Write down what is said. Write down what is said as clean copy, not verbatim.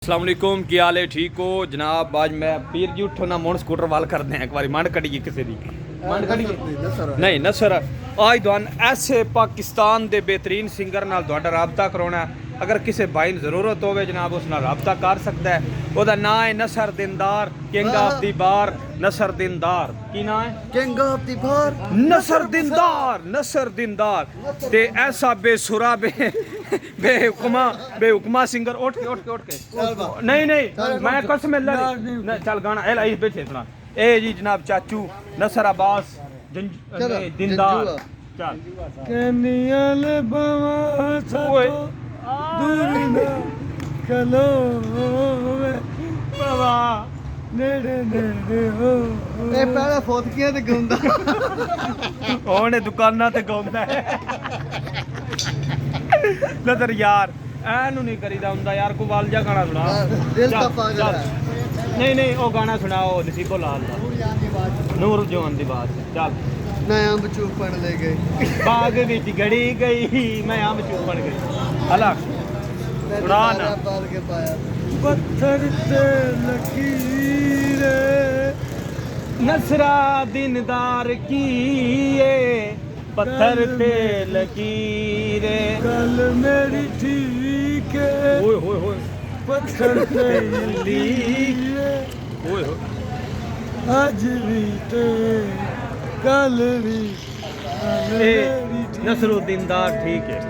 अस्सलाम वालेकुम की हाल है ठीक हो जनाब। आज मैं पीर जी उठो ना मोड़ स्कूटर वाल कर दें एक बार मंड कड़ी किसी दी मंड कड़ी नहीं नसर आज तुहान ऐसे पाकिस्तान दे बेहतरीन सिंगर नाल तुहाडा राबता कराना है। अगर किसी भाई नूं जरूरत होवे जनाब उस नाल राबता कर सकता है। ओदा नाम है नसर दिनदार किंग ऑफ दी बार। नसर दिनदार की नाम है किंग ऑफ दी बार नसर दिनदार ते ऐसा बेसुरा बेहुक्मा सिंगर उठ के नहीं मैं कसम अल्लाह चल गाना ए लाई बैठे सुना ए जी जनाब चाचू नसर अब्बास दिनदार चल कनियल बवा दूरी ना कलो बाबा नेड़े नेड़े हो ए पहले फोटकियां ते गाउंदा ओने दुकानां ते गाउंदा है नजर यार ऐनू नहीं करीदा हुंदा यार को वाल जा गाना सुना दिल दा पागल है नहीं ओ गाना सुनाओ नसीबो लाल दा नूर जवान दी बात चल मैं अंब चूपण ले गई बाग विच गड़ी गई मैं आम चूपण गई हला सुना ना पाल के पाया पत्थर ते लकीर नसरा दिनदार की पत्थर ते लकीर कल मेरी ठीक है ओए पत्थर ते लीर ओए आज भी ते कल भी नसरुद्दीनदार ठीक है।